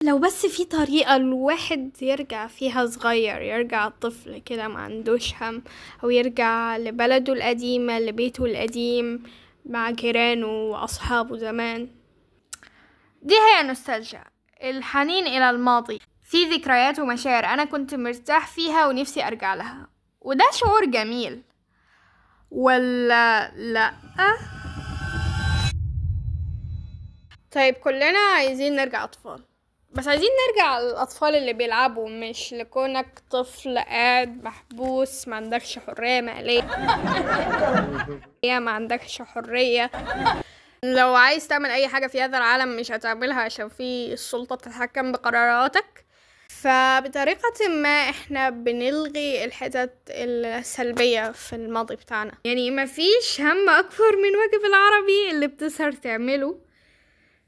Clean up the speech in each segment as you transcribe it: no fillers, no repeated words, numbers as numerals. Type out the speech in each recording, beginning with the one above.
لو بس في طريقة الواحد يرجع فيها صغير، يرجع طفل كده ما عندوش هم، او يرجع لبلده القديمة، لبيته القديم مع جيرانه واصحابه زمان. دي هي النوستالجيا، الحنين الى الماضي، في ذكريات ومشاعر انا كنت مرتاح فيها ونفسي ارجع لها، وده شعور جميل ولا لا؟ طيب كلنا عايزين نرجع اطفال، بس عايزين نرجع للاطفال اللي بيلعبوا، مش لكونك طفل قاعد محبوس ما عندكش حرية مالية، ما عندكش حرية. لو عايز تعمل اي حاجة في هذا العالم مش هتعملها عشان في السلطة بتتحكم بقراراتك. فبطريقة ما احنا بنلغي الحتت السلبية في الماضي بتاعنا، يعني مفيش هم اكبر من واجب العربي اللي بتسهر تعمله.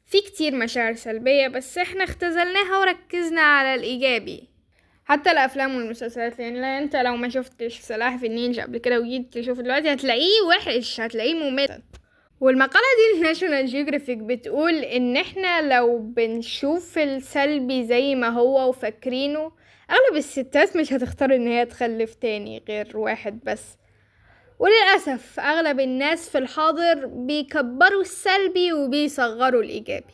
في كتير مشاعر سلبية بس احنا اختزلناها وركزنا على الإيجابي. حتى الأفلام والمسلسلات، لأن انت لو ما شفتش سلاحف النينجا قبل كده وجيت تشوف دلوقتي هتلاقيه وحش، هتلاقيه ممل. والمقالة دي لناشونال جيوغرافيك بتقول ان احنا لو بنشوف السلبي زي ما هو وفاكرينه، اغلب الستات مش هتختار ان هي تخلف تاني غير واحد بس. وللأسف أغلب الناس في الحاضر بيكبروا السلبي وبيصغروا الإيجابي.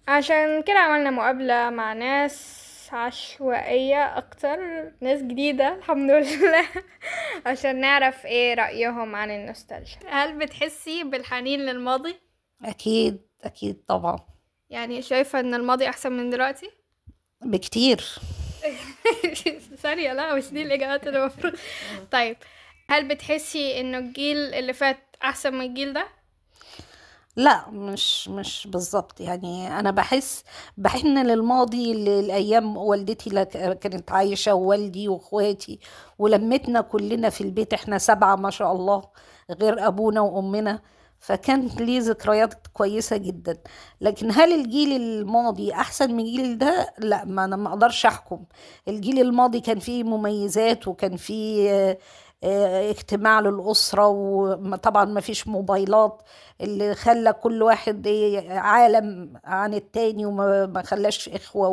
عشان كده عملنا مقابلة مع ناس عشوائية أكتر، ناس جديدة الحمد لله عشان نعرف ايه رأيهم عن النوستالجيا. هل بتحسي بالحنين للماضي؟ أكيد أكيد طبعا. يعني شايفة ان الماضي أحسن من دلوقتي؟ بكتير. ثانية، لا مش دي الإجابات اللي المفروض. طيب هل بتحسي انه الجيل اللي فات أحسن من الجيل ده؟ لا، مش بالظبط. يعني انا بحن للماضي، للايام والدتي كانت عايشه، ووالدي واخواتي، ولمتنا كلنا في البيت، احنا 7 ما شاء الله غير ابونا وامنا، فكان ليه ذكريات كويسه جدا. لكن هل الجيل الماضي احسن من الجيل ده؟ لا، ما انا ما اقدرش احكم. الجيل الماضي كان فيه مميزات، وكان فيه اجتماع للأسرة، وطبعا ما فيش موبايلات اللي خلى كل واحد عالم عن التاني، وما ما خلاش إخوة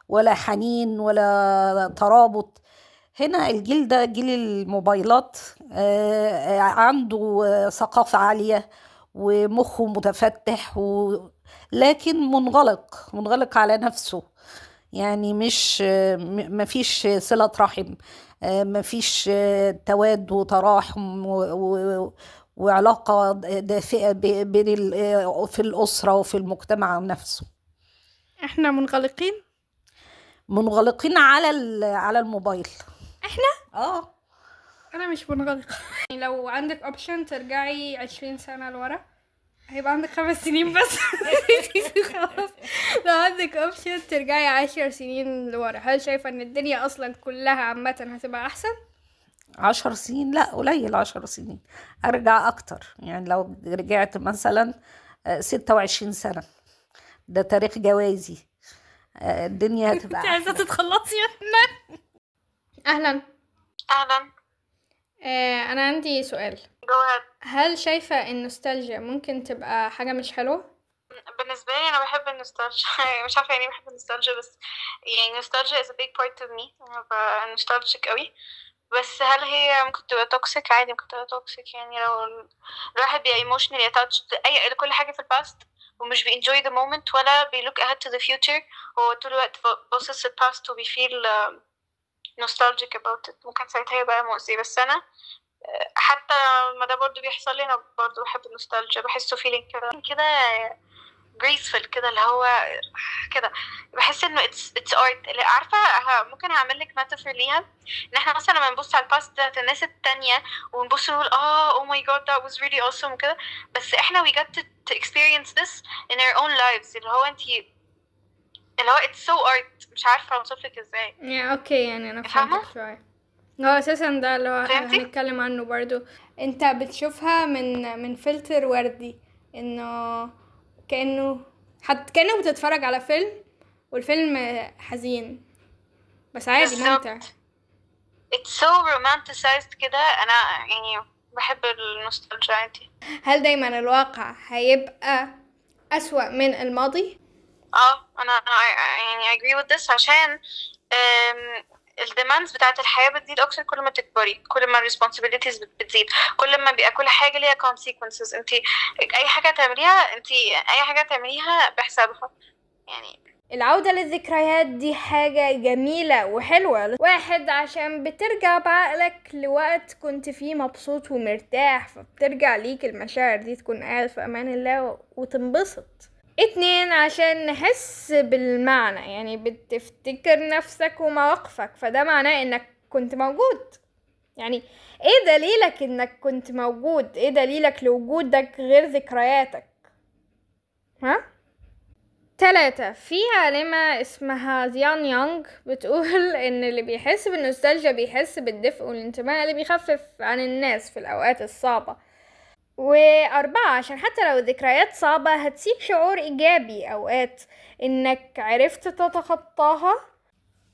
ولا حنين ولا ترابط. هنا الجيل ده جيل الموبايلات، عنده ثقافة عالية ومخه متفتح، لكن منغلق على نفسه. يعني مش مفيش صلة رحم، مفيش تواد وتراحم وعلاقة دافئة في الأسرة وفي المجتمع نفسه. احنا منغلقين على الموبايل. احنا اه. انا مش منغلقة. يعني لو عندك اوبشن ترجعي 20 سنة لورا، هيبقى عندك 5 سنين بس. خلاص. لو عندك اوبشن ترجعي 10 سنين لورا، هل شايفة ان الدنيا اصلا كلها عامة هتبقى احسن؟ 10 سنين؟ لا، قليل 10 سنين. ارجع اكتر. يعني لو رجعت مثلا 26 سنة، ده تاريخ جوازي، الدنيا هتبقى انت عايزة احلى. تتخلصي منها؟ اهلا. اهلا. انا عندي سؤال. جو ahead. هل شايفة النوستالجيا ممكن تبقى حاجة مش حلوة؟ بالنسبة لي أنا بحب النوستالجيا. مش عارفة يعني بحب النوستالجيا، بس يعني nostalgia is a big part of me. أنا ببقى نوستالجيك قوي. بس هل هي ممكن تبقى توكسيك؟ عادي ممكن تبقى توكسيك. يعني لو الواحد بيبقى emotionally attached لكل حاجة في الباست، ومش بي enjoy the moment ولا بي look ahead to the future، هو طول الوقت باصص الباست وبي feel nostalgic about it، ممكن ساعتها يبقى مؤذي. بس أنا حتى ما ده برضو بيحصل لي، انا برضو بحب النوستالجيا، بحسه فيلينج كده graceful كده، اللي هو كده بحس انه it's art. اللي عارفه ممكن هعمل لك metaphor ليها، ان احنا مثلا لما نبص على الباست بتاعت الناس التانية ونبص نقول oh my god that was really awesome وكده، بس احنا we got to experience this in our own lives. اللي هو اللي هو it's so art. مش عارفه اوصفلك ازاي. اوكي، يعني انا فاهمة؟ فهمتك شوية. هو اساسا ده اللي هو فهمتي؟ هنتكلم عنه برضو. انت بتشوفها من فلتر وردي، انه كأنه بتتفرج على فيلم، والفيلم حزين بس عادي ممتع. it's so romanticized كده. انا يعني بحب النوستالجيا عادي. هل دايما الواقع هيبقى أسوأ من الماضي؟ انا يعني I agree with this عشان الديماندز بتاعت الحياة بتزيد أكتر كل ما تكبري، كل ما responsibilities بتزيد، كل ما بيبقى كل حاجة ليها consequences. انتي أي حاجة تعمليها بحسابها يعني. العودة للذكريات دي حاجة جميلة وحلوة. واحد، عشان بترجع بعقلك لوقت كنت فيه مبسوط ومرتاح، فبترجع ليك المشاعر دي، تكون قاعد في أمان الله وتنبسط. 2، عشان نحس بالمعنى، يعني بتفتكر نفسك ومواقفك، فده معناه انك كنت موجود. يعني ايه دليلك انك كنت موجود؟ ايه دليلك لوجودك غير ذكرياتك؟ ها؟ 3، في عالمة اسمها زيان يونغ بتقول ان اللي بيحس بالنوستالجيا بيحس بالدفء والانتماء اللي بيخفف عن الناس في الاوقات الصعبة. 4، عشان حتى لو الذكريات صعبة هتسيب شعور ايجابي اوقات انك عرفت تتخطاها.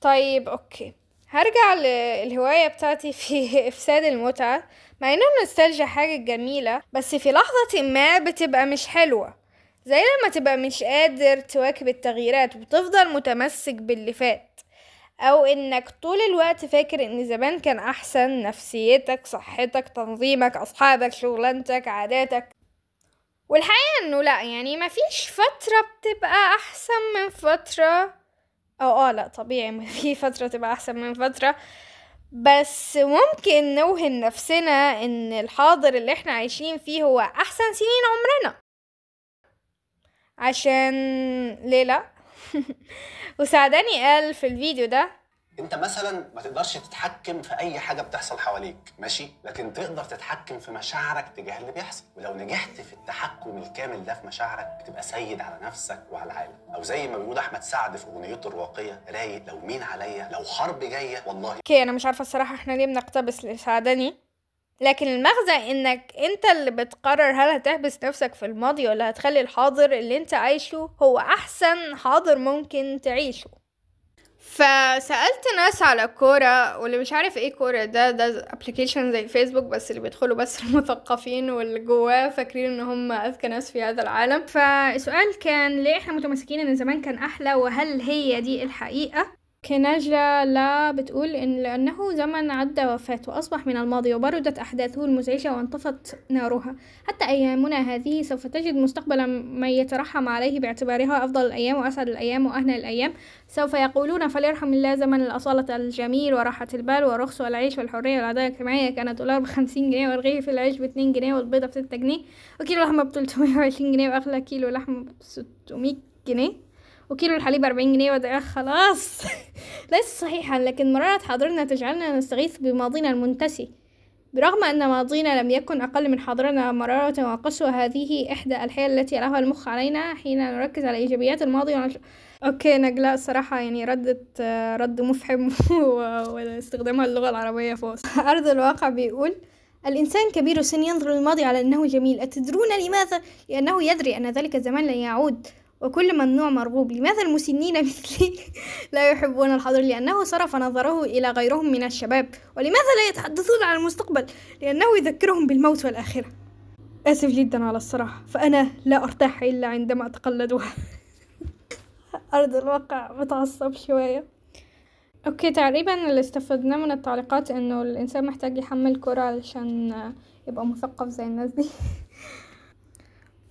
طيب اوكي، هرجع للهواية بتاعتي في افساد المتعة. مع ان النوستالجيا حاجة جميلة، بس في لحظة ما بتبقى مش حلوة، زي لما تبقى مش قادر تواكب التغييرات وتفضل متمسك باللي فات، او انك طول الوقت فاكر ان زمان كان احسن. نفسيتك، صحتك، تنظيمك، اصحابك، شغلانتك، عاداتك. والحقيقة انه لا، يعني مفيش فترة بتبقى احسن من فترة، او لا طبيعي ما في فترة تبقى احسن من فترة، بس ممكن نوهم نفسنا ان الحاضر اللي احنا عايشين فيه هو احسن سنين عمرنا. عشان ليه لا؟ وسعداني قال في الفيديو ده: انت مثلا ما تقدرش تتحكم في اي حاجه بتحصل حواليك، ماشي، لكن تقدر تتحكم في مشاعرك تجاه اللي بيحصل، ولو نجحت في التحكم الكامل ده في مشاعرك تبقى سيد على نفسك وعلى العالم. او زي ما بيقول احمد سعد في اغنيته الراقيه: رايق لو مين عليا، لو حرب جايه والله. اوكي، انا مش عارفه الصراحه احنا ليه بنقتبس لسعداني، لكن المغزى انك انت اللي بتقرر هل هتحبس نفسك في الماضي ولا هتخلي الحاضر اللي انت عايشه هو احسن حاضر ممكن تعيشه. فسألت ناس على كورة، واللي مش عارف ايه كورة ده ابليكيشن زي فيسبوك، بس اللي بيدخلوا بس المثقفين واللي جواه فاكرين ان هم اذكى ناس في هذا العالم. فالسؤال كان: ليه احنا متمسكين ان زمان كان احلى، وهل هي دي الحقيقة؟ كنجلة لا بتقول إن لأنه زمن عدى وفات وأصبح من الماضي وبردت أحداثه المزعجة وانطفت نارها. حتى أيامنا هذه سوف تجد مستقبلا من يترحم عليه باعتبارها أفضل الأيام وأسعد الأيام وأهنى الأيام. سوف يقولون: فليرحم الله زمن الأصالة الجميل وراحة البال والرخص والعيش والحرية والعدالة الاجتماعية. كان الدولار ب50 جنيه والرغيف العيش ب2 جنيه والبيضة ب6 جنيه وكيلو لحمة ب320 جنيه وأغلى كيلو لحمة ب600 جنيه وكيلو الحليب 40 جنيه وده خلاص. ليس صحيحا، لكن مرارة حاضرنا تجعلنا نستغيث بماضينا المنتسي، برغم أن ماضينا لم يكن أقل من حاضرنا مرارة وقسوة. هذه إحدى الحيل التي يلعبها المخ علينا حين نركز على إيجابيات الماضي أوكي نجلاء الصراحة يعني رد مفحم واستخدامها اللغة العربية فوق أرض الواقع. بيقول: الإنسان كبير السن ينظر للماضي على أنه جميل. أتدرون لماذا؟ لأنه يدري أن ذلك الزمان لن يعود وكل ممنوع مرغوب. لماذا المسنين مثلي لا يحبون الحاضر؟ لأنه صرف نظره إلى غيرهم من الشباب. ولماذا لا يتحدثون عن المستقبل؟ لأنه يذكرهم بالموت والآخرة. آسف جدا على الصراحة، فأنا لا أرتاح إلا عندما أتقلدها. أرض الواقع متعصب شوية. أوكي، تقريبا اللي استفدناه من التعليقات إنه الإنسان محتاج يحمل كرة علشان يبقى مثقف زي الناس دي.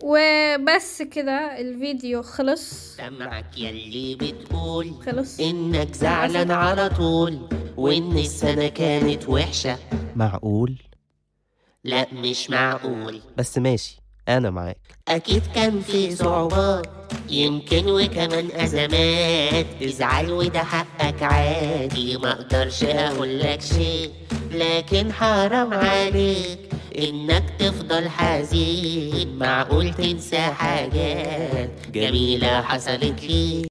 وبس كده الفيديو خلص. سمعك يلي بتقول خلص انك زعلان على طول وان السنة كانت وحشة. معقول؟ لا مش معقول، بس ماشي انا معاك. اكيد كان في صعوبات يمكن وكمان ازمات. ازعل وده حقك عادي، ما اقدرش اقولك شيء، لكن حرام عليك انك تفضل حزين. معقول تنسى حاجات جميلة حصلت ليك؟